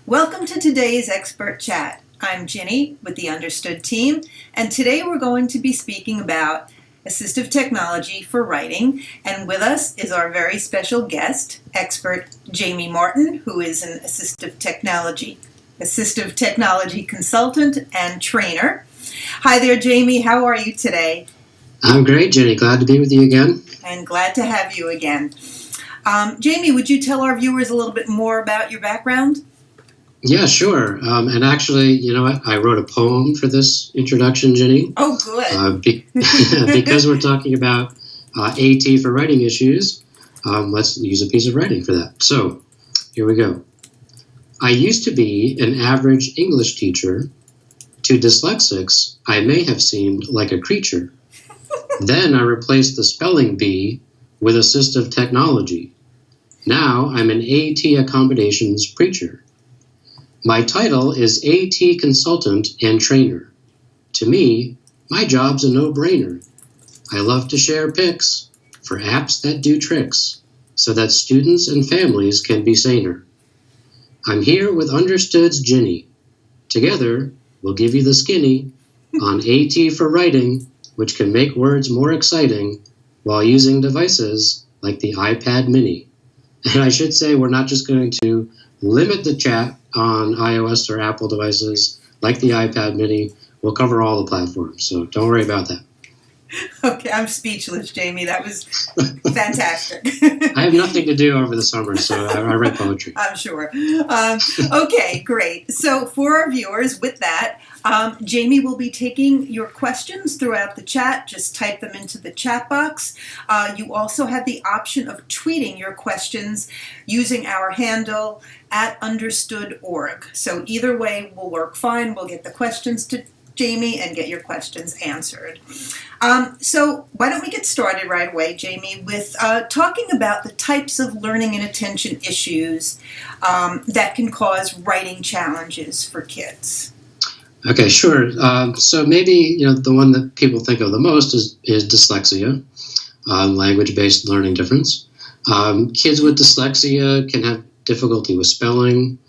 Welcome to today's Expert Chat. I'm Ginny with the Understood team, and today we're going to be speaking about assistive technology for writing. And with us is our very special guest, expert Jamie Martin, who is an assistive technology consultant and trainer. Hi there, Jamie. How are you today? I'm great, Jenny. Glad to be with you again. And glad to have you again. Jamie, would you tell our viewers a little bit more about your background? Yeah, sure. And actually, you know what? I wrote a poem for this introduction, Jenny. Oh, good. Because we're talking about AT for writing issues, let's use a piece of writing for that. So, here we go. I used to be an average English teacher. To dyslexics, I may have seemed like a creature. Then I replaced the spelling bee with assistive technology. Now I'm an AT accommodations preacher. My title is AT consultant and trainer. To me, my job's a no-brainer. I love to share pics for apps that do tricks so that students and families can be saner. I'm here with Understood's Ginny. Together, we'll give you the skinny on AT for writing, which can make words more exciting while using devices like the iPad mini. And I should say we're not just going to limit the chat on iOS or Apple devices like the iPad mini. We'll cover all the platforms, so don't worry about that. Okay, I'm speechless, Jamie. That was fantastic. I have nothing to do over the summer, so I write poetry. I'm sure. Okay, great. So for our viewers, with that, Jamie will be taking your questions throughout the chat. Just type them into the chat box. You also have the option of tweeting your questions using our handle @understood.org. So either way will work fine. We'll get the questions to Jamie and get your questions answered. So why don't we get started right away, Jamie, with talking about the types of learning and attention issues that can cause writing challenges for kids. Okay, sure. So maybe the one that people think of the most is dyslexia, language-based learning difference. Kids with dyslexia can have difficulty with spelling,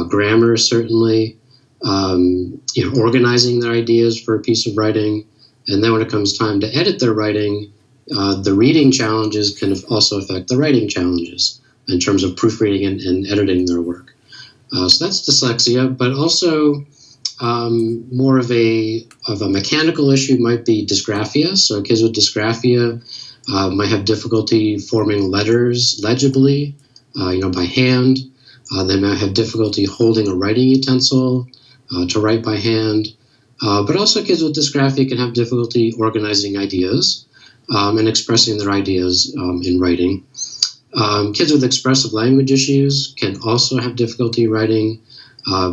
grammar certainly, organizing their ideas for a piece of writing, and then when it comes time to edit their writing, the reading challenges can also affect the writing challenges in terms of proofreading and editing their work. So that's dyslexia, but also more of a mechanical issue might be dysgraphia. So kids with dysgraphia might have difficulty forming letters legibly, by hand. They might have difficulty holding a writing utensil to write by hand. But also kids with dysgraphia can have difficulty organizing ideas and expressing their ideas in writing. Kids with expressive language issues can also have difficulty writing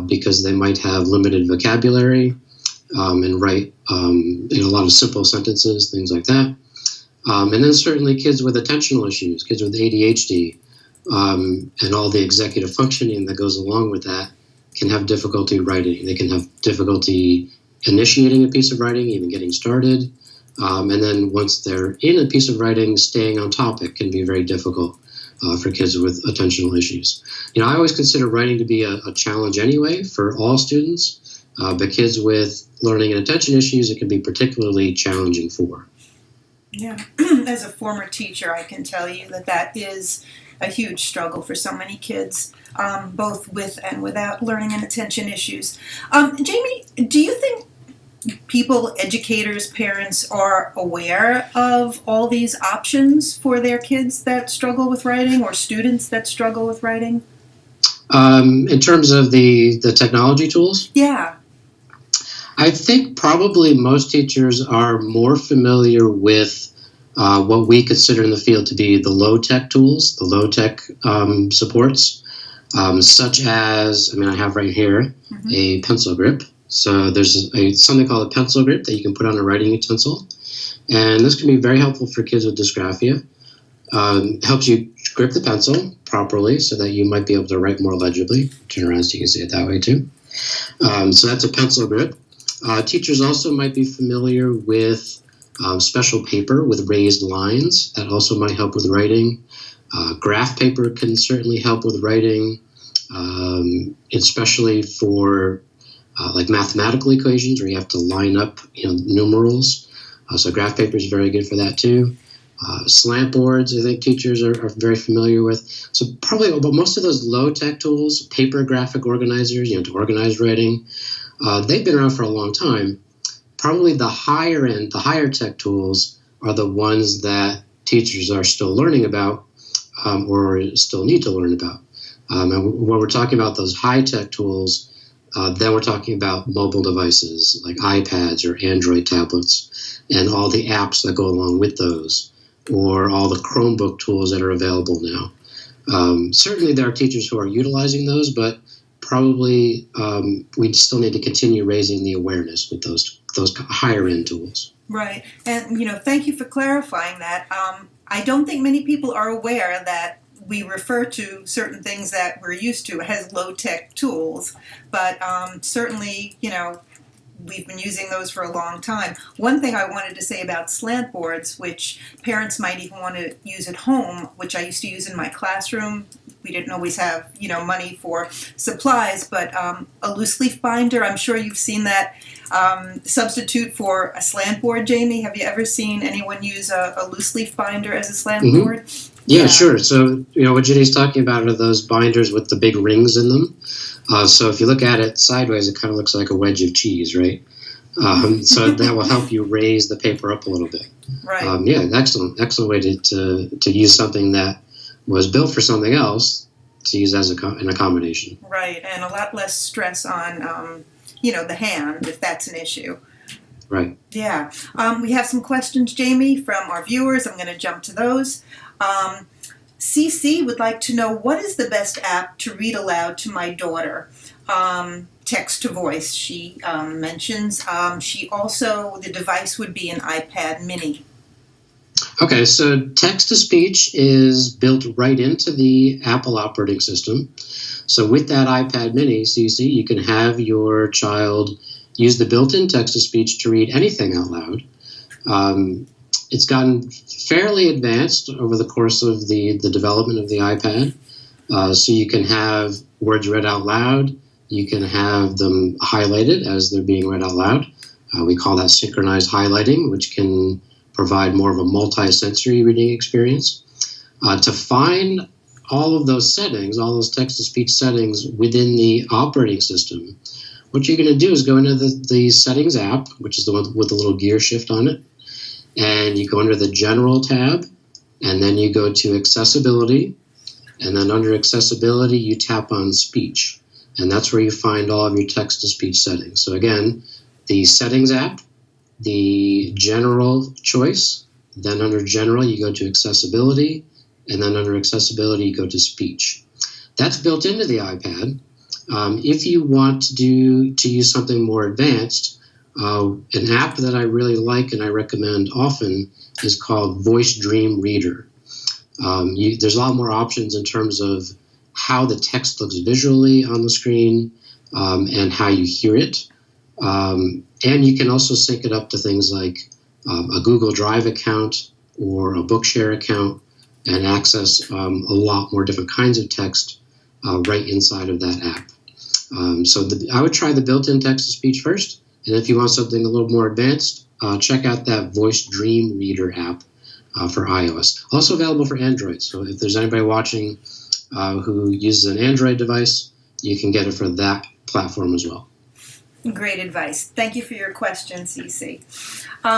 because they might have limited vocabulary and write in a lot of simple sentences, things like that. And then certainly kids with attentional issues, kids with ADHD, and all the executive functioning that goes along with that can have difficulty writing. They can have difficulty initiating a piece of writing, even getting started. And then once they're in a piece of writing, staying on topic can be very difficult for kids with attentional issues. I always consider writing to be a challenge anyway for all students, but kids with learning and attention issues, it can be particularly challenging for. Yeah, as a former teacher, I can tell you that is a huge struggle for so many kids, both with and without learning and attention issues. Jamie, do you think people, educators, parents are aware of all these options for their kids that struggle with writing or students that struggle with writing? In terms of the technology tools? Yeah. I think probably most teachers are more familiar with what we consider in the field to be the low-tech tools, the low-tech supports, such as, I have right here, a pencil grip. So there's something called a pencil grip that you can put on a writing utensil. And this can be very helpful for kids with dysgraphia. Helps you grip the pencil properly so that you might be able to write more legibly. Turn around so you can see it that way too. So that's a pencil grip. Teachers also might be familiar with special paper with raised lines. That also might help with writing. Graph paper can certainly help with writing. especially for like mathematical equations where you have to line up numerals. So graph paper is very good for that too. Slant boards, I think teachers are very familiar with. So probably, but most of those low-tech tools, paper graphic organizers, to organize writing, they've been around for a long time. Probably the higher end, the higher tech tools are the ones that teachers are still learning about or still need to learn about. And when we're talking about those high-tech tools, then we're talking about mobile devices like iPads or Android tablets and all the apps that go along with those, or all the Chromebook tools that are available now. Certainly there are teachers who are utilizing those, but probably we still need to continue raising the awareness with those higher end tools. Right. And, thank you for clarifying that. I don't think many people are aware that we refer to certain things that we're used to as low-tech tools, but certainly, we've been using those for a long time. One thing I wanted to say about slant boards, which parents might even want to use at home, which I used to use in my classroom. We didn't always have, money for supplies, but a loose leaf binder, I'm sure you've seen that substitute for a slant board. Jamie, have you ever seen anyone use a loose leaf binder as a slant board? Yeah, sure. So, what Jenny's talking about are those binders with the big rings in them. So if you look at it sideways, it kind of looks like a wedge of cheese, right? So that will help you raise the paper up a little bit. Right. Excellent way to use something that was built for something else to use as an accommodation. Right, and a lot less stress on, the hand, if that's an issue. Right. Yeah. We have some questions, Jamie, from our viewers. I'm going to jump to those. CC would like to know, what is the best app to read aloud to my daughter? Text to voice, she mentions. She also, the device would be an iPad mini. Okay, so text-to-speech is built right into the Apple operating system. So with that iPad mini, CC, you can have your child use the built-in text-to-speech to read anything out loud. It's gotten fairly advanced over the course of the development of the iPad. So you can have words read out loud. You can have them highlighted as they're being read out loud. We call that synchronized highlighting, which can provide more of a multi-sensory reading experience. To find all of those settings, all those text-to-speech settings within the operating system, what you're going to do is go into the Settings app, which is the one with the little gear shift on it, and you go under the General tab, and then you go to Accessibility, and then under Accessibility, you tap on Speech, and that's where you find all of your text-to-speech settings. So again, the Settings app, the General choice, then under General, you go to Accessibility, and then under Accessibility, you go to Speech. That's built into the iPad. If you want to use something more advanced, an app that I really like and I recommend often is called Voice Dream Reader. There's a lot more options in terms of how the text looks visually on the screen and how you hear it. And you can also sync it up to things like a Google Drive account or a Bookshare account and access a lot more different kinds of text right inside of that app. So I would try the built-in text-to-speech first. And if you want something a little more advanced, check out that Voice Dream Reader app for iOS. Also available for Android. So if there's anybody watching who uses an Android device, you can get it for that platform as well. Great advice. Thank you for your question, CC.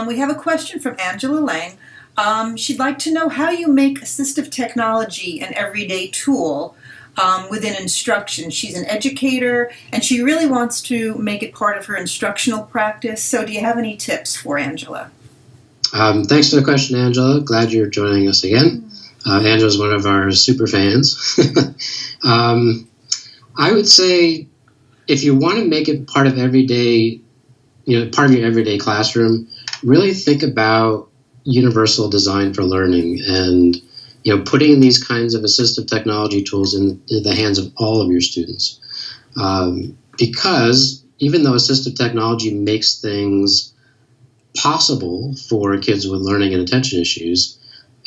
We have a question from Angela Lang. She'd like to know how you make assistive technology an everyday tool within instruction. She's an educator, and she really wants to make it part of her instructional practice. So do you have any tips for Angela? Thanks for the question, Angela. Glad you're joining us again. Angela's one of our super fans. I would say if you want to make it part of everyday, part of your everyday classroom, really think about universal design for learning and putting these kinds of assistive technology tools in the hands of all of your students. Because even though assistive technology makes things possible for kids with learning and attention issues,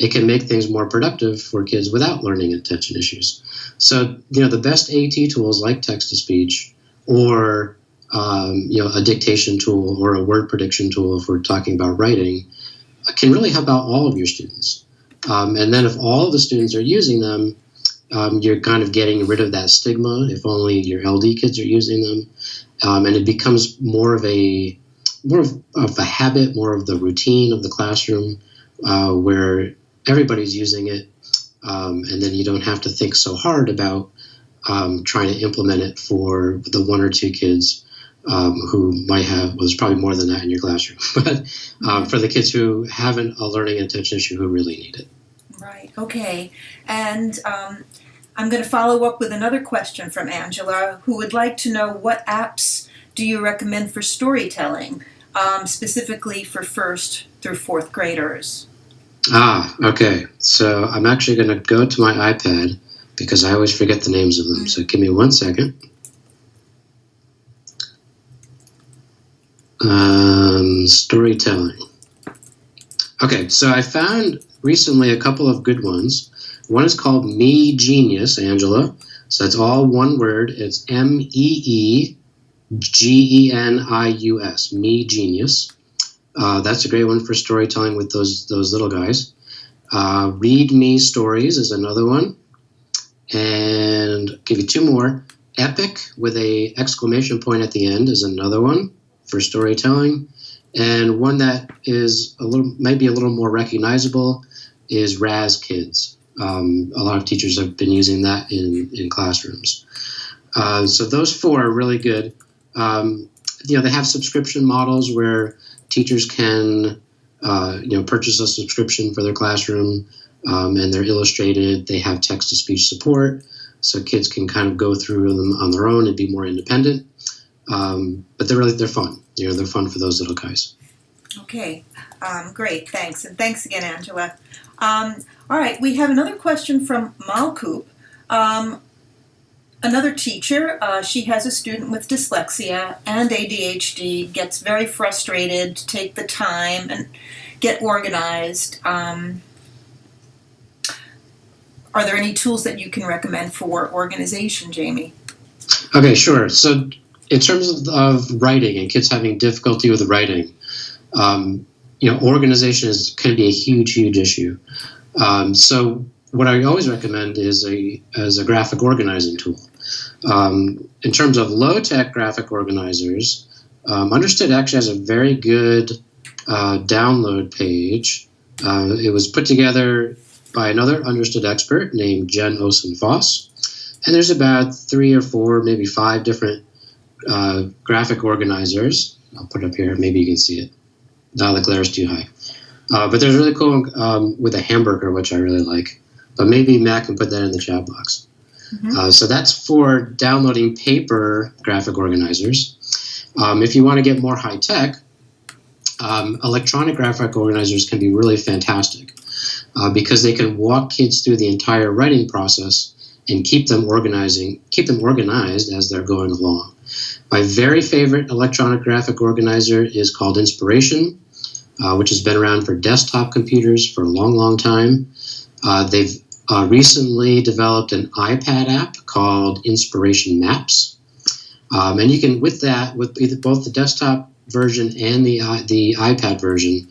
it can make things more productive for kids without learning attention issues. So, the best AT tools like text-to-speech or, a dictation tool or a word prediction tool, if we're talking about writing, can really help out all of your students. And then if all of the students are using them, you're kind of getting rid of that stigma if only your LD kids are using them. And it becomes more of a habit, more of the routine of the classroom, where everybody's using it, and then you don't have to think so hard about trying to implement it for the one or two kids who might have, well, there's probably more than that in your classroom, but for the kids who haven't a learning attention issue who really need it. Right, okay. And I'm going to follow up with another question from Angela, who would like to know what apps do you recommend for storytelling, specifically for first through fourth graders? Okay. So I'm actually going to go to my iPad because I always forget the names of them. So give me 1 second. Storytelling. Okay, so I found recently a couple of good ones. One is called Me Genius, Angela. So it's all one word. It's MEEGENIUS, Me Genius. That's a great one for storytelling with those little guys. Read Me Stories is another one. And I'll give you two more. Epic with a exclamation point at the end is another one for storytelling. And one that is might be a little more recognizable is Raz Kids. A lot of teachers have been using that in classrooms. So those four are really good. They have subscription models where teachers can purchase a subscription for their classroom, and they're illustrated. They have text-to-speech support, so kids can kind of go through them on their own and be more independent. But they're fun. They're fun for those little guys. Okay, great, thanks. And thanks again, Angela. All right, we have another question from Malkoop. Another teacher, she has a student with dyslexia and ADHD, gets very frustrated to take the time and get organized. Are there any tools that you can recommend for organization, Jamie? Okay, sure. So in terms of writing and kids having difficulty with writing, organization can be a huge, huge issue. So what I always recommend is a graphic organizing tool. In terms of low-tech graphic organizers, Understood actually has a very good download page. It was put together by another Understood expert named Jen Osen-Foss. And there's about 3 or 4, maybe 5 different graphic organizers. I'll put it up here. Maybe you can see it. No, the glare is too high. But there's really cool with a hamburger, which I really like. But maybe Matt can put that in the chat box. Mm-hmm. So that's for downloading paper graphic organizers. If you want to get more high-tech, electronic graphic organizers can be really fantastic because they can walk kids through the entire writing process and keep them organized as they're going along. My very favorite electronic graphic organizer is called Inspiration, which has been around for desktop computers for a long, long time. They've recently developed an iPad app called Inspiration Maps. And you can, with both the desktop version and the iPad version,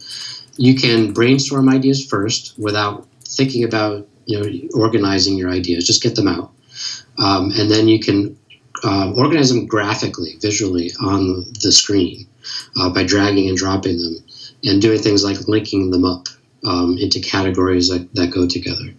you can brainstorm ideas first without thinking about organizing your ideas. Just get them out. And then you can organize them graphically, visually on the screen by dragging and dropping them and doing things like linking them up into categories that go together.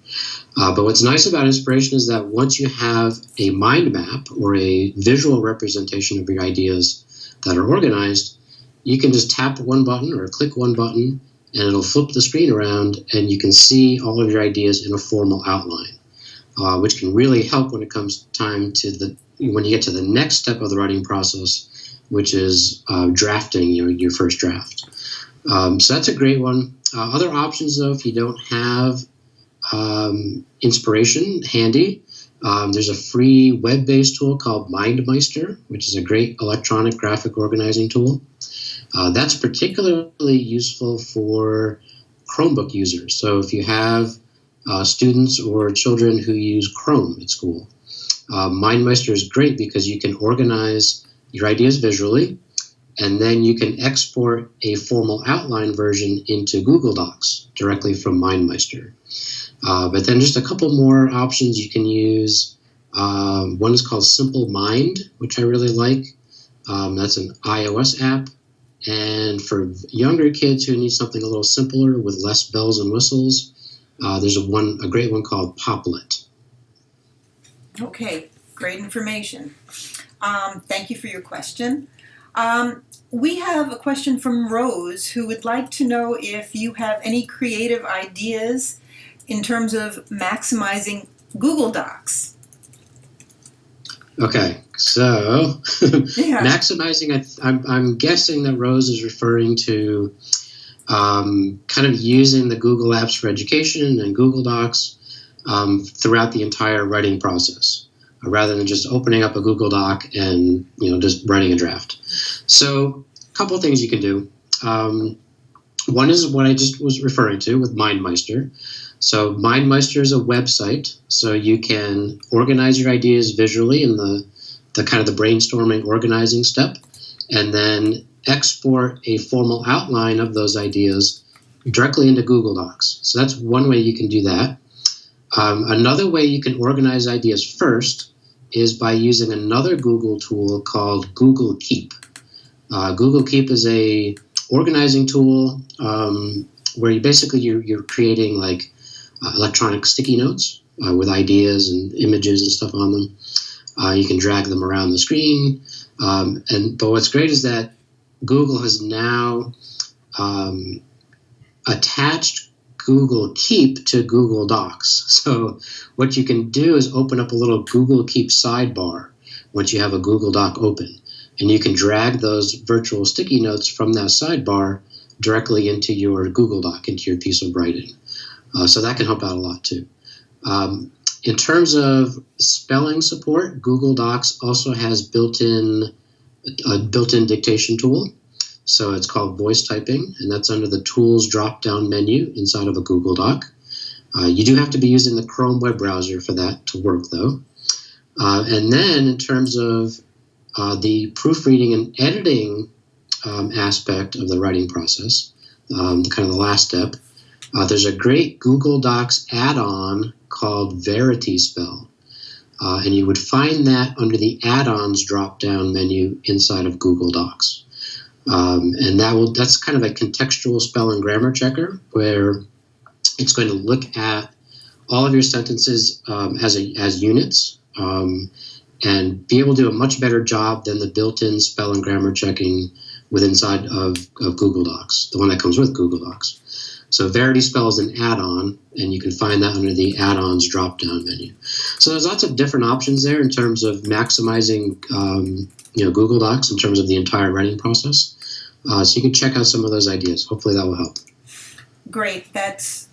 But what's nice about Inspiration is that once you have a mind map or a visual representation of your ideas that are organized, you can just tap one button or click one button and it'll flip the screen around and you can see all of your ideas in a formal outline, which can really help when it comes time to when you get to the next step of the writing process, which is drafting your first draft. So that's a great one. Other options, though, if you don't have Inspiration handy, there's a free web-based tool called MindMeister, which is a great electronic graphic organizing tool. That's particularly useful for Chromebook users. So if you have students or children who use Chrome at school, MindMeister is great because you can organize your ideas visually, and then you can export a formal outline version into Google Docs directly from MindMeister. But then just a couple more options you can use. One is called Simple Mind, which I really like. That's an iOS app. And for younger kids who need something a little simpler with less bells and whistles, there's a great one called Poplet. Okay, great information. Thank you for your question. We have a question from Rose, who would like to know if you have any creative ideas in terms of maximizing Google Docs. Okay, so maximizing, I'm guessing that Rose is referring to kind of using the Google Apps for Education and Google Docs throughout the entire writing process, rather than just opening up a Google Doc and just writing a draft. So a couple of things you can do. One is what I just was referring to with MindMeister. So MindMeister is a website, so you can organize your ideas visually in the kind of the brainstorming, organizing step, and then export a formal outline of those ideas directly into Google Docs. So that's one way you can do that. Another way you can organize ideas first is by using another Google tool called Google Keep. Google Keep is a organizing tool where you're creating like electronic sticky notes with ideas and images and stuff on them. You can drag them around the screen. But what's great is that Google has now attached Google Keep to Google Docs. So what you can do is open up a little Google Keep sidebar once you have a Google Doc open. And you can drag those virtual sticky notes from that sidebar directly into your Google Doc, into your piece of writing. So that can help out a lot too. In terms of spelling support, Google Docs also has a built-in dictation tool. So it's called voice typing, and that's under the Tools drop-down menu inside of a Google Doc. You do have to be using the Chrome web browser for that to work, though. And then in terms of the proofreading and editing aspect of the writing process, kind of the last step, there's a great Google Docs add-on called Verity Spell. And you would find that under the add-ons drop-down menu inside of Google Docs. And that's kind of a contextual spell and grammar checker where it's going to look at all of your sentences as units and be able to do a much better job than the built-in spell and grammar checking inside of Google Docs, the one that comes with Google Docs. So Verity Spell is an add-on, and you can find that under the add-ons drop-down menu. So there's lots of different options there in terms of maximizing Google Docs in terms of the entire writing process. So you can check out some of those ideas. Hopefully that will help. Great. That's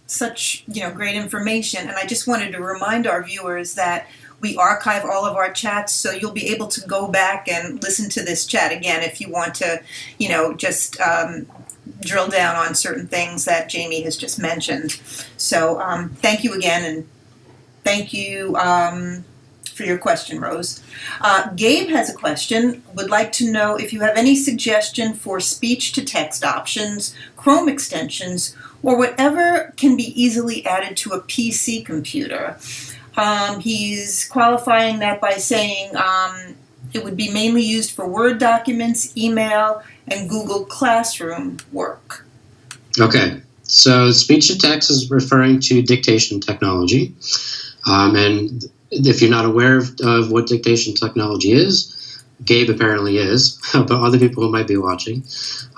such great information. And I just wanted to remind our viewers that we archive all of our chats, so you'll be able to go back and listen to this chat again if you want to, just drill down on certain things that Jamie has just mentioned. So thank you again, and thank you for your question, Rose. Gabe has a question, would like to know if you have any suggestion for speech-to-text options, Chrome extensions, or whatever can be easily added to a PC computer. He's qualifying that by saying it would be mainly used for Word documents, email, and Google Classroom work. Okay, so speech-to-text is referring to dictation technology. And if you're not aware of what dictation technology is, Gabe apparently is, but other people who might be watching,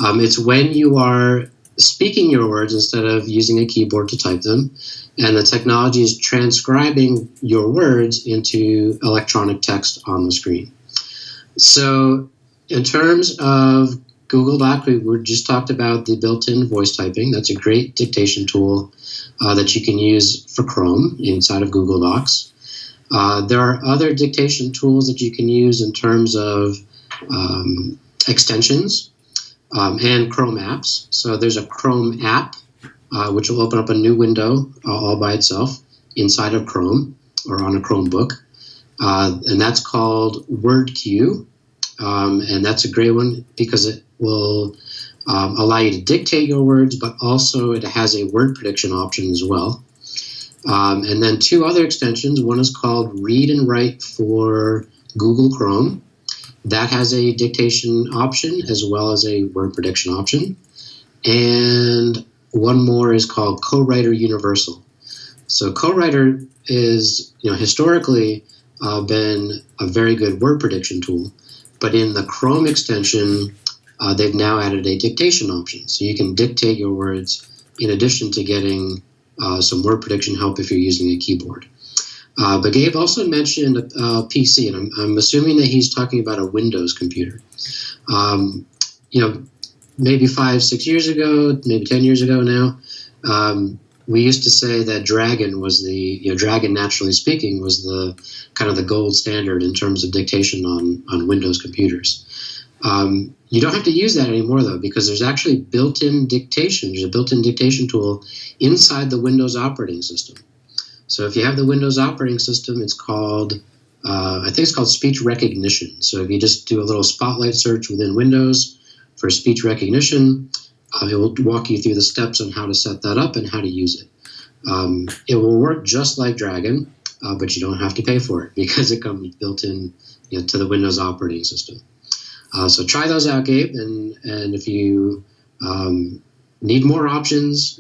it's when you are speaking your words instead of using a keyboard to type them, and the technology is transcribing your words into electronic text on the screen. So in terms of Google Doc, we just talked about the built-in voice typing. That's a great dictation tool that you can use for Chrome inside of Google Docs. There are other dictation tools that you can use in terms of extensions. and Chrome apps. So there's a Chrome app, which will open up a new window all by itself inside of Chrome or on a Chromebook. And that's called WordQ. And that's a great one because it will allow you to dictate your words, but also it has a word prediction option as well. And then two other extensions. One is called Read and Write for Google Chrome. That has a dictation option as well as a word prediction option. And one more is called Co-Writer Universal. So Co-Writer is, historically been a very good word prediction tool, but in the Chrome extension, they've now added a dictation option. So you can dictate your words in addition to getting some word prediction help if you're using a keyboard. But Gabe also mentioned a PC, and I'm assuming that he's talking about a Windows computer. Maybe 5-6 years ago, maybe 10 years ago now, we used to say that Dragon was Dragon Naturally Speaking was the kind of the gold standard in terms of dictation on Windows computers. You don't have to use that anymore, though, because there's actually built-in dictation. There's a built-in dictation tool inside the Windows operating system. So if you have the Windows operating system, it's called, I think it's called speech recognition. So if you just do a little spotlight search within Windows for speech recognition, it will walk you through the steps on how to set that up and how to use it. It will work just like Dragon, but you don't have to pay for it because it comes built in to the Windows operating system. So try those out, Gabe, and if you need more options,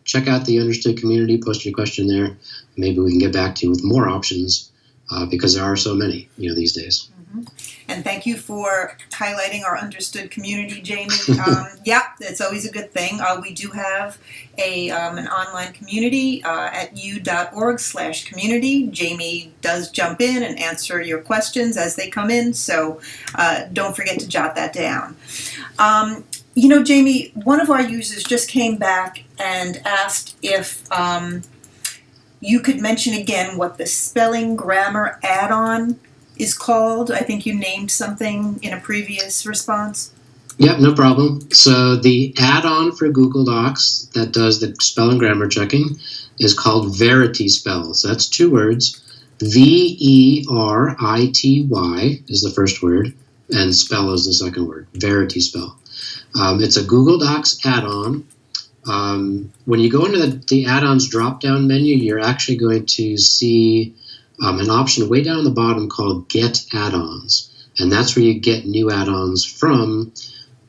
check out the Understood community, post your question there. Maybe we can get back to you with more options because there are so many, these days. Mm-hmm. And thank you for highlighting our Understood community, Jamie. Yeah, it's always a good thing. We do have an online community at u.org/community. Jamie does jump in and answer your questions as they come in, so don't forget to jot that down. Jamie, one of our users just came back and asked if you could mention again what the spelling grammar add-on is called. I think you named something in a previous response. Yep, no problem. So the add-on for Google Docs that does the spell and grammar checking is called Verity Spell. So that's two words. Verity is the first word, and spell is the second word. Verity Spell. It's a Google Docs add-on. When you go into the add-ons drop-down menu, you're actually going to see an option way down the bottom called Get Add-ons. And that's where you get new add-ons from,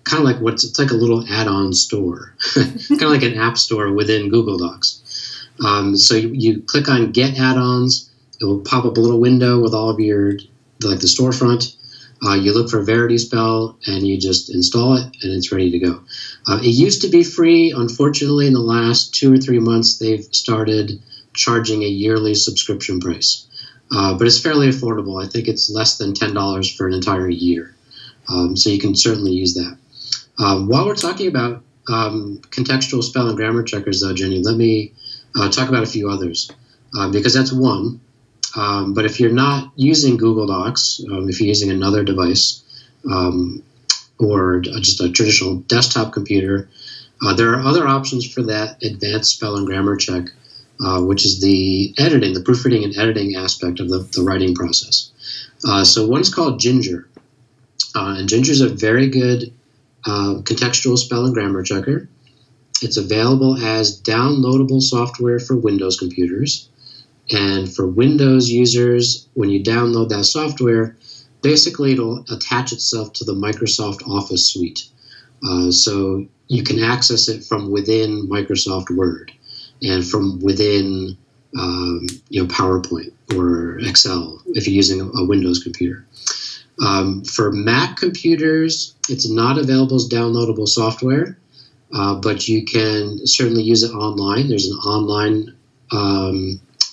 kind of like it's like a little add-on store, kind of like an app store within Google Docs. So you click on Get Add-ons. It will pop up a little window with all of the storefront. You look for Verity Spell, and you just install it, and it's ready to go. It used to be free. Unfortunately, in the last 2 or 3 months, they've started charging a yearly subscription price. But it's fairly affordable. I think it's less than $10 for an entire year. So you can certainly use that. While we're talking about contextual spell and grammar checkers, though, Jenny, let me talk about a few others, because that's one. But if you're not using Google Docs, if you're using another device or just a traditional desktop computer, there are other options for that advanced spell and grammar check, which is the editing, the proofreading and editing aspect of the writing process. So one is called Ginger. And Ginger is a very good contextual spell and grammar checker. It's available as downloadable software for Windows computers. And for Windows users, when you download that software, basically it'll attach itself to the Microsoft Office suite. So you can access it from within Microsoft Word and from within PowerPoint or Excel if you're using a Windows computer. For Mac computers, it's not available as downloadable software, but you can certainly use it online. There's an online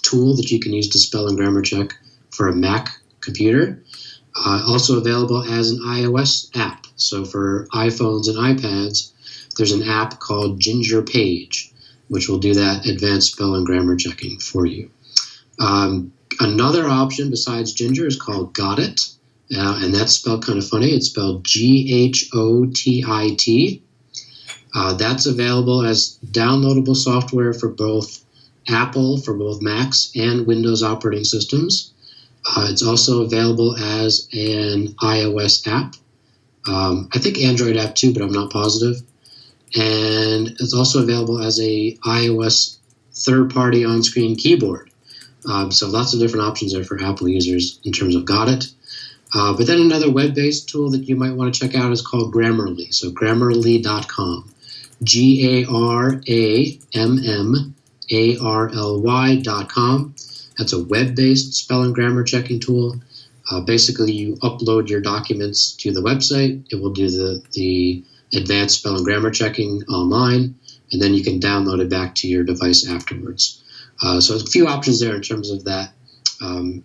tool that you can use to spell and grammar check for a Mac computer. Also available as an iOS app. So for iPhones and iPads, there's an app called Ginger Page, which will do that advanced spell and grammar checking for you. Another option besides Ginger is called Got It. and that's spelled kind of funny. It's spelled GHOTIT. That's available as downloadable software for both Apple, for both Macs and Windows operating systems. It's also available as an iOS app. I think Android app too, but I'm not positive. And it's also available as a iOS third-party on-screen keyboard. So lots of different options there for Apple users in terms of Got It. But then another web-based tool that you might want to check out is called Grammarly. So Grammarly.com. GARMMARLY.com. That's a web-based spell and grammar checking tool. Basically, you upload your documents to the website. It will do the advanced spell and grammar checking online, and then you can download it back to your device afterwards. So a few options there in terms of that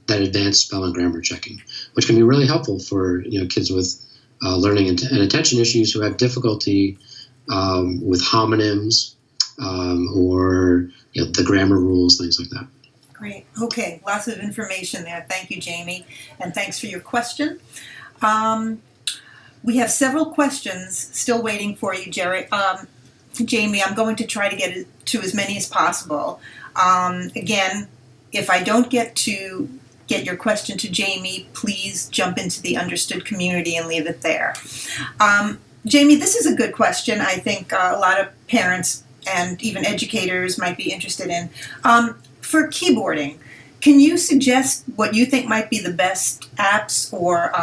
advanced spell and grammar checking, which can be really helpful for kids with learning and attention issues who have difficulty with homonyms or the grammar rules, things like that. Great. Okay, lots of information there. Thank you, Jamie, and thanks for your question. We have several questions still waiting for you, Jamie. I'm going to try to get to as many as possible. Again, if I don't get your question to Jamie, please jump into the Understood community and leave it there. Jamie, this is a good question. I think a lot of parents and even educators might be interested in. For keyboarding, can you suggest what you think might be the best apps or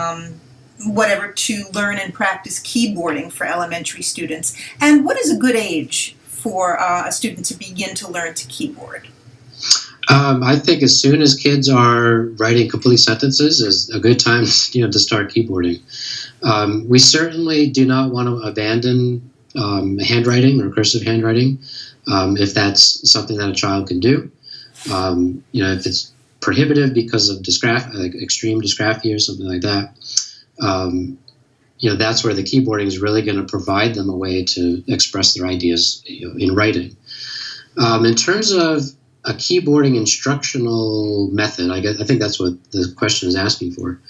whatever to learn and practice keyboarding for elementary students? And what is a good age for a student to begin to learn to keyboard? I think as soon as kids are writing complete sentences is a good time to start keyboarding. We certainly do not want to abandon handwriting or cursive handwriting if that's something that a child can do. If it's prohibitive because of extreme dysgraphia or something like that, that's where the keyboarding is really going to provide them a way to express their ideas in writing. In terms of a keyboarding instructional method, I think that's what the question is asking for.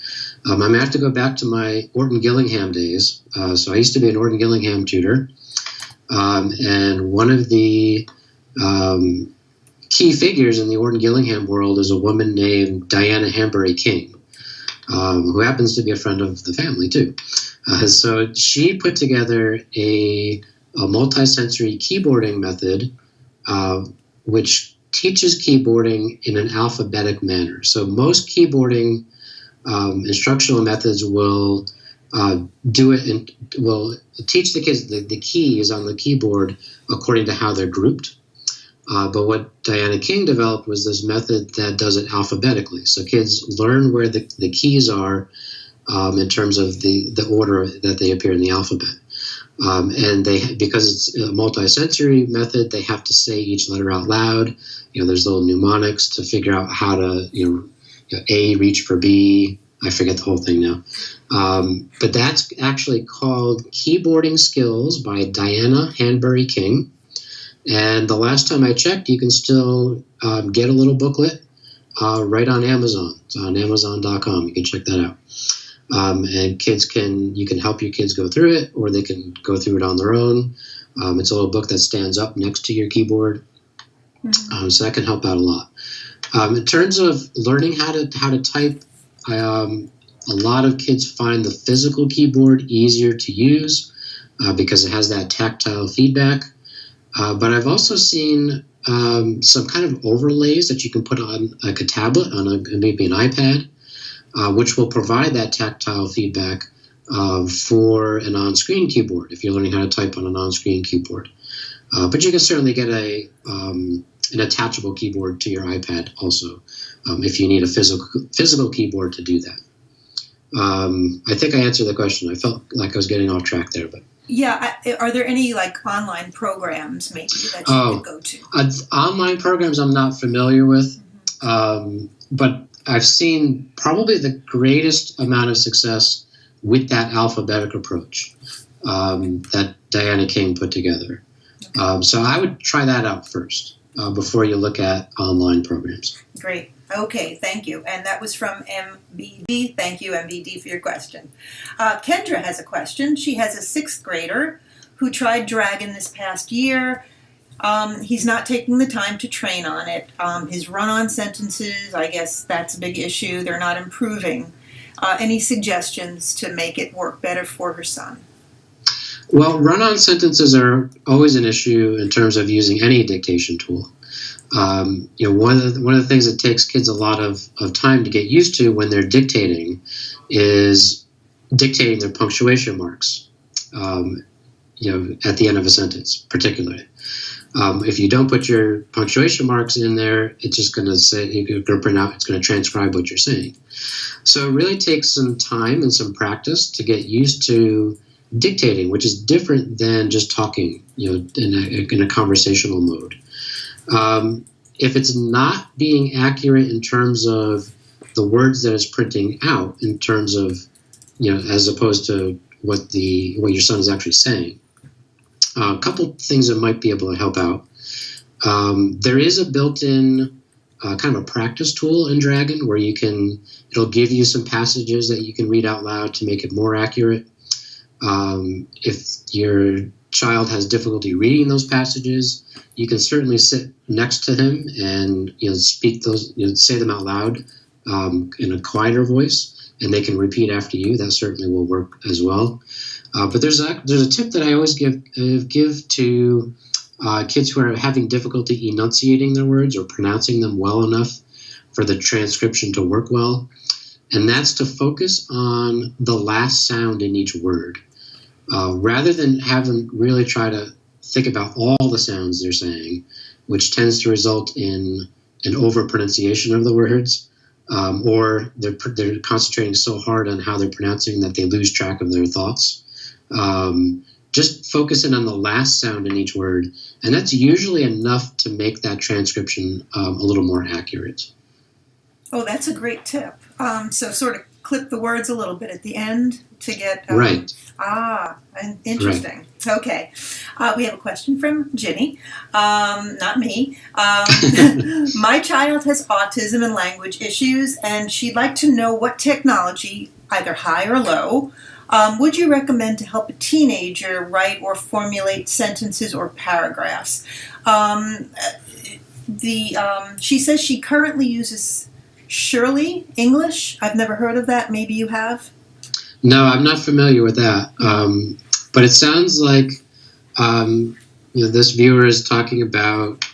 I'm going to have to go back to my Orton Gillingham days. So I used to be an Orton Gillingham tutor, and one of the key figures in the Orton Gillingham world is a woman named Diana Hanbury King, who happens to be a friend of the family too. So she put together a multi-sensory keyboarding method, which teaches keyboarding in an alphabetic manner. So most keyboarding instructional methods will do it and will teach the kids the keys on the keyboard according to how they're grouped. But what Diana King developed was this method that does it alphabetically. So kids learn where the keys are in terms of the order that they appear in the alphabet. And because it's a multi-sensory method, they have to say each letter out loud. There's little mnemonics to figure out how to, A reach for B. I forget the whole thing now. But that's actually called Keyboarding Skills by Diana Hanbury King. And the last time I checked, you can still get a little booklet right on Amazon. It's on Amazon.com. You can check that out. And you can help your kids go through it, or they can go through it on their own. It's a little book that stands up next to your keyboard. Mm-hmm. So that can help out a lot. In terms of learning how to type, a lot of kids find the physical keyboard easier to use because it has that tactile feedback. But I've also seen some kind of overlays that you can put on like a tablet, maybe an iPad, which will provide that tactile feedback for an on-screen keyboard if you're learning how to type on an on-screen keyboard. But you can certainly get an attachable keyboard to your iPad also if you need a physical keyboard to do that. I think I answered the question. I felt like I was getting off track there, but. Yeah, are there any online programs maybe that you could go to? Online programs I'm not familiar with, but I've seen probably the greatest amount of success with that alphabetic approach that Diana King put together. Okay. So I would try that out first before you look at online programs. Great. Okay, thank you. And that was from MBD. Thank you, MBD, for your question. Kendra has a question. She has a sixth grader who tried Dragon this past year. He's not taking the time to train on it. His run-on sentences, I guess that's a big issue. They're not improving. Any suggestions to make it work better for her son? Well, run-on sentences are always an issue in terms of using any dictation tool. One of the things that takes kids a lot of time to get used to when they're dictating is dictating their punctuation marks. At the end of a sentence, particularly. If you don't put your punctuation marks in there, it's just going to say, you're going to print out, it's going to transcribe what you're saying. So it really takes some time and some practice to get used to dictating, which is different than just talking, in a conversational mode. If it's not being accurate in terms of the words that it's printing out, in terms of, as opposed to what your son is actually saying, a couple things that might be able to help out. There is a built-in kind of a practice tool in Dragon where it'll give you some passages that you can read out loud to make it more accurate. If your child has difficulty reading those passages, you can certainly sit next to him and speak those, say them out loud in a quieter voice, and they can repeat after you. That certainly will work as well. But there's a tip that I always give to kids who are having difficulty enunciating their words or pronouncing them well enough for the transcription to work well, and that's to focus on the last sound in each word. Rather than have them really try to think about all the sounds they're saying, which tends to result in an over-pronunciation of the words, or they're concentrating so hard on how they're pronouncing that they lose track of their thoughts. Just focusing on the last sound in each word, and that's usually enough to make that transcription a little more accurate. Oh, that's a great tip. So sort of clip the words a little bit at the end to get... Right. Interesting. Right. Okay. We have a question from Ginny, not me. My child has autism and language issues, and she'd like to know what technology, either high or low, would you recommend to help a teenager write or formulate sentences or paragraphs? She says she currently uses Shirley English. I've never heard of that. Maybe you have? No, I'm not familiar with that. But it sounds like this viewer is talking about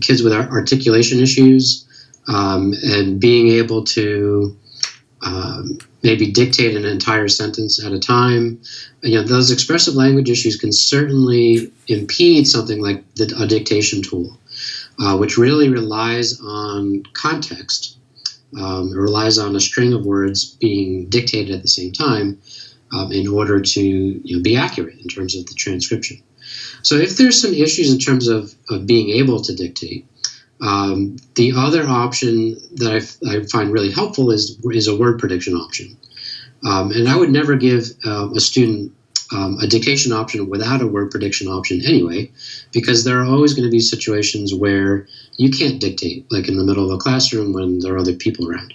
kids with articulation issues and being able to maybe dictate an entire sentence at a time. Those expressive language issues can certainly impede something like a dictation tool, which really relies on context. It relies on a string of words being dictated at the same time in order to be accurate in terms of the transcription. So if there's some issues in terms of being able to dictate, the other option that I find really helpful is a word prediction option. And I would never give a student a dictation option without a word prediction option anyway, because there are always going to be situations where you can't dictate, like in the middle of a classroom when there are other people around.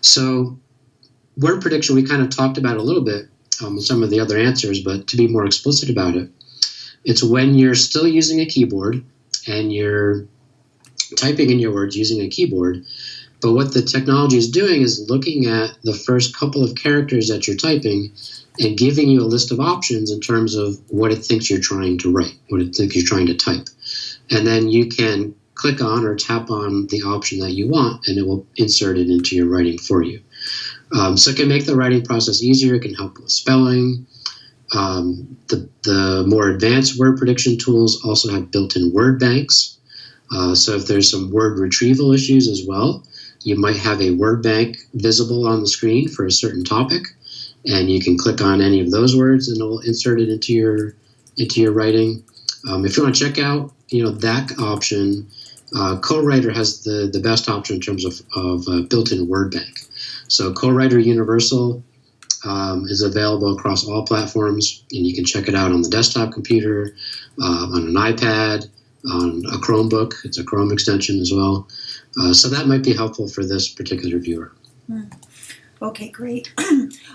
So word prediction, we kind of talked about a little bit in some of the other answers, but to be more explicit about it, it's when you're still using a keyboard and you're typing in your words using a keyboard, but what the technology is doing is looking at the first couple of characters that you're typing and giving you a list of options in terms of what it thinks you're trying to write, what it thinks you're trying to type. And then you can click on or tap on the option that you want, and it will insert it into your writing for you. So it can make the writing process easier. It can help with spelling. The more advanced word prediction tools also have built-in word banks. So if there's some word retrieval issues as well, you might have a word bank visible on the screen for a certain topic, and you can click on any of those words and it will insert it into your writing. If you want to check out that option, Co-Writer has the best option in terms of built-in word bank. So Co-Writer Universal is available across all platforms, and you can check it out on the desktop computer, on an iPad, on a Chromebook. It's a Chrome extension as well. So that might be helpful for this particular viewer. Okay, great.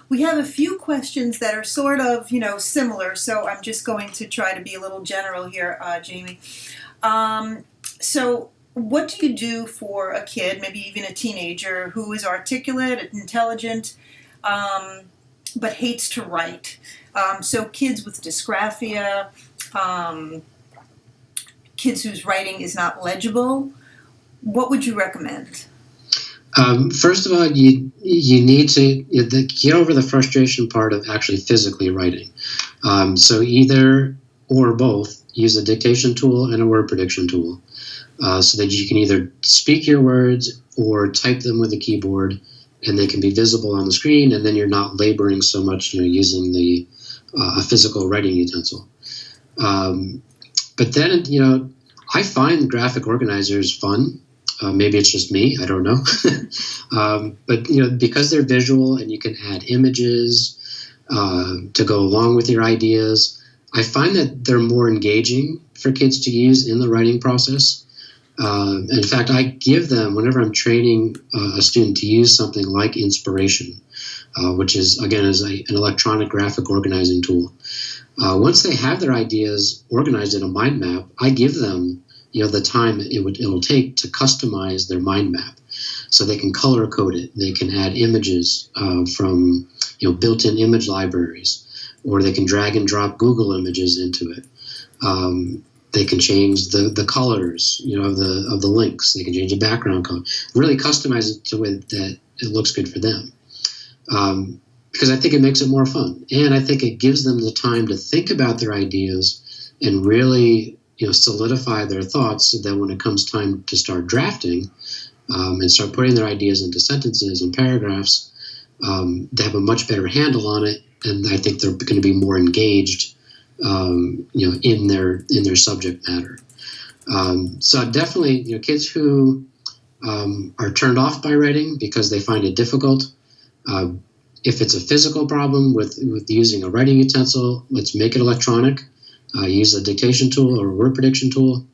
We have a few questions that are sort of, similar, so I'm just going to try to be a little general here, Jamie. So what do you do for a kid, maybe even a teenager, who is articulate, intelligent, but hates to write? So kids with dysgraphia, kids whose writing is not legible. What would you recommend? First of all, you need to get over the frustration part of actually physically writing. So either or both, use a dictation tool and a word prediction tool, so that you can either speak your words or type them with a keyboard, and they can be visible on the screen, and then you're not laboring so much using a physical writing utensil. But then, I find graphic organizers fun. Maybe it's just me, I don't know. But because they're visual and you can add images to go along with your ideas, I find that they're more engaging for kids to use in the writing process. In fact, I give them, whenever I'm training a student, to use something like Inspiration, which is, again, is an electronic graphic organizing tool. Once they have their ideas organized in a mind map, I give them the time it'll take to customize their mind map, so they can color code it. They can add images from built-in image libraries, or they can drag and drop Google images into it. They can change the colors of the links. They can change the background color. Really customize it to way that it looks good for them. Because I think it makes it more fun, and I think it gives them the time to think about their ideas and really solidify their thoughts, so that when it comes time to start drafting and start putting their ideas into sentences and paragraphs, they have a much better handle on it, and I think they're going to be more engaged, in their subject matter. So definitely, kids who are turned off by writing because they find it difficult. If it's a physical problem with using a writing utensil, let's make it electronic. Use a dictation tool or a word prediction tool.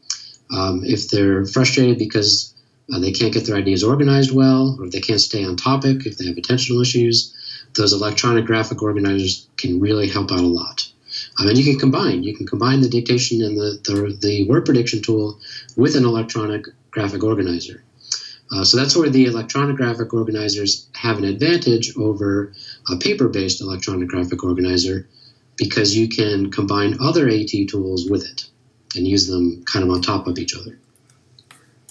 If they're frustrated because they can't get their ideas organized well, or if they can't stay on topic, if they have attentional issues, those electronic graphic organizers can really help out a lot. And you can combine the dictation and the word prediction tool with an electronic graphic organizer. So that's where the electronic graphic organizers have an advantage over a paper-based electronic graphic organizer, because you can combine other AT tools with it and use them kind of on top of each other.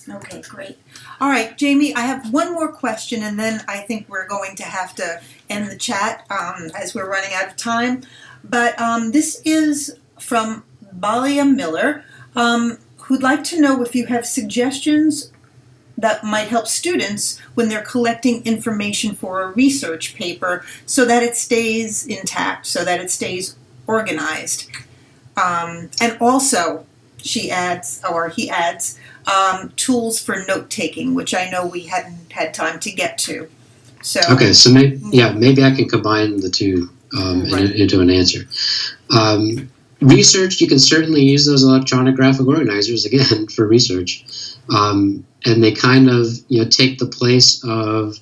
Okay, great. All right, Jamie, I have one more question, and then I think we're going to have to end the chat as we're running out of time. But this is from Balia Miller, who'd like to know if you have suggestions that might help students when they're collecting information for a research paper, so that it stays intact, so that it stays organized. And also, he adds, tools for note-taking, which I know we hadn't had time to get to. So okay, so maybe I can combine the two into an answer. Research, you can certainly use those electronic graphic organizers, again, for research. And they kind of take the place of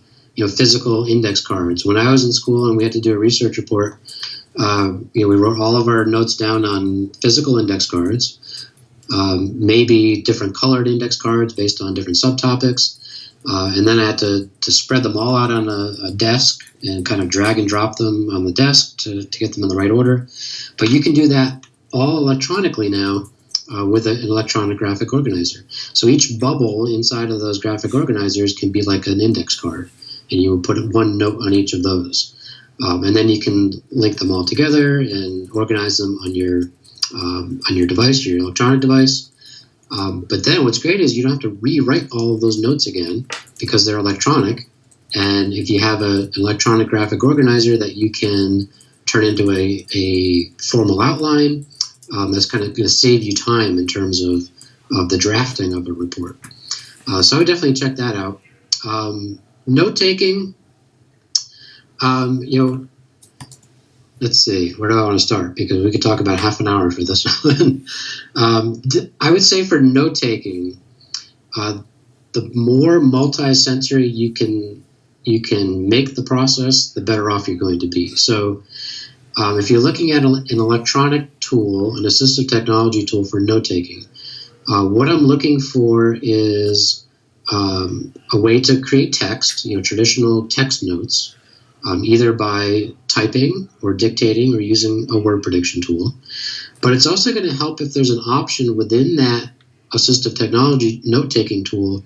physical index cards. When I was in school and we had to do a research report, we wrote all of our notes down on physical index cards, maybe different colored index cards based on different subtopics, and then I had to spread them all out on a desk and kind of drag and drop them on the desk to get them in the right order. But you can do that all electronically now. With an electronic graphic organizer. So each bubble inside of those graphic organizers can be like an index card, and you would put one note on each of those. And then you can link them all together and organize them on your device, your electronic device. But then what's great is you don't have to rewrite all of those notes again, because they're electronic. And if you have an electronic graphic organizer that you can turn into a formal outline, that's kind of going to save you time in terms of the drafting of a report. So I would definitely check that out. Note-taking, let's see, where do I want to start? Because we could talk about half an hour for this one. I would say for note-taking, the the more multi-sensory you can make the process, the better off you're going to be. So if you're looking at an electronic tool, an assistive technology tool for note-taking, what I'm looking for is a way to create text, traditional text notes, either by typing or dictating or using a word prediction tool. But it's also going to help if there's an option within that assistive technology note-taking tool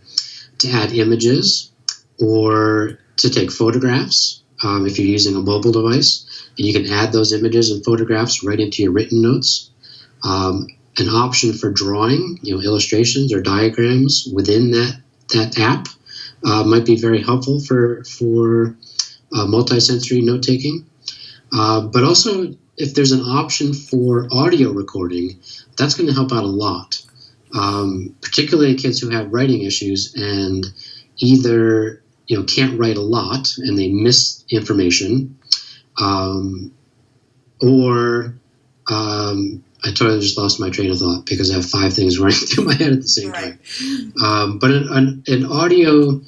to add images or to take photographs if you're using a mobile device. And you can add those images and photographs right into your written notes. An option for drawing, illustrations or diagrams within that app might be very helpful for multisensory note-taking. But also, if there's an option for audio recording, that's going to help out a lot, particularly kids who have writing issues and either can't write a lot and they miss information, or I totally just lost my train of thought because I have 5 things running through my head at the same time. But an audio,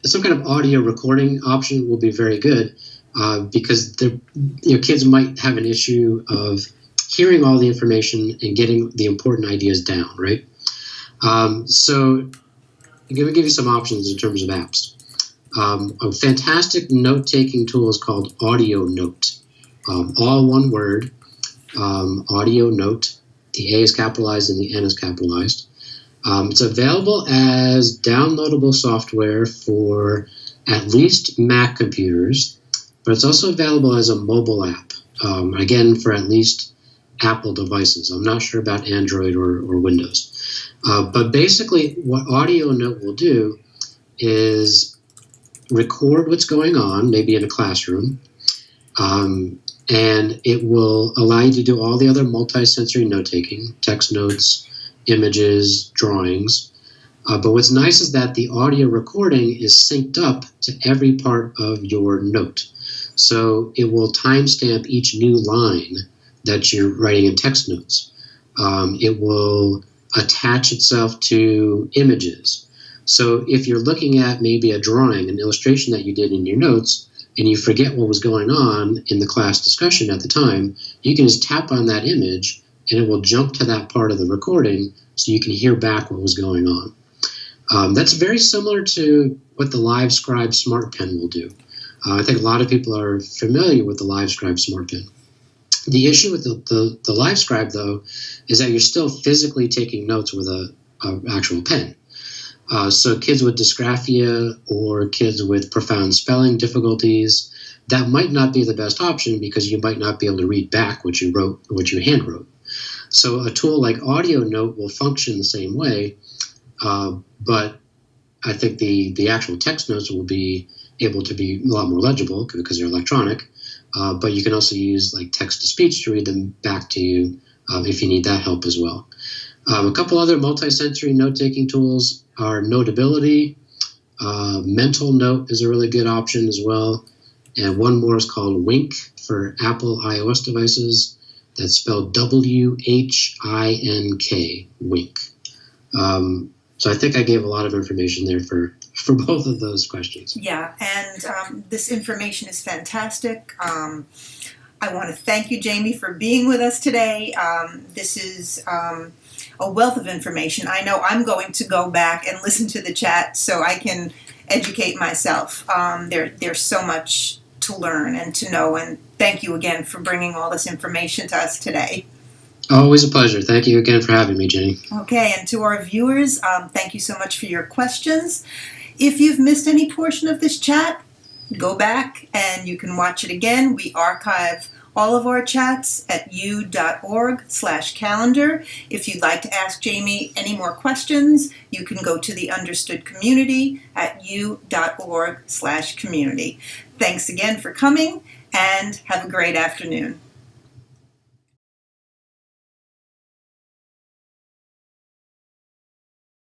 some kind of audio recording option will be very good because kids might have an issue of hearing all the information and getting the important ideas down, right? So I'm going to give you some options in terms of apps. A fantastic note-taking tool is called Audio Note. All one word, Audio Note. The A is capitalized and the N is capitalized. It's available as downloadable software for at least Mac computers, but it's also available as a mobile app, again, for at least Apple devices. I'm not sure about Android or Windows. But basically, what Audio Note will do is record what's going on, maybe in a classroom, and it will allow you to do all the other multi-sensory note-taking, text notes, images, drawings. But what's nice is that the audio recording is synced up to every part of your note. So it will timestamp each new line that you're writing in text notes. It will attach itself to images. So if you're looking at maybe a drawing, an illustration that you did in your notes, and you forget what was going on in the class discussion at the time, you can just tap on that image and it will jump to that part of the recording so you can hear back what was going on. That's very similar to what the LiveScribe Smart Pen will do. I think a lot of people are familiar with the LiveScribe Smart Pen. The issue with the LiveScribe, though, is that you're still physically taking notes with an actual pen. So kids with dysgraphia or kids with profound spelling difficulties, that might not be the best option because you might not be able to read back what you wrote, what you hand wrote. So a tool like Audio Note will function the same way, but I think the actual text notes will be able to be a lot more legible because they're electronic, but you can also use like text-to-speech to read them back to you if you need that help as well. A couple other multi-sensory note-taking tools are Notability. Mental Note is a really good option as well. And one more is called Wink for Apple iOS devices. That's spelled W-H-I-N-K, Wink. So I think I gave a lot of information there for both of those questions. Yeah, and this information is fantastic. I want to thank you, Jamie, for being with us today. This is a wealth of information. I know I'm going to go back and listen to the chat so I can educate myself. There's so much to learn and to know, and thank you again for bringing all this information to us today. Always a pleasure. Thank you again for having me, Jenny. Okay, and to our viewers, thank you so much for your questions. If you've missed any portion of this chat, go back and you can watch it again. We archive all of our chats at u.org/calendar. If you'd like to ask Jamie any more questions, you can go to the Understood community at u.org/community. Thanks again for coming, and have a great afternoon.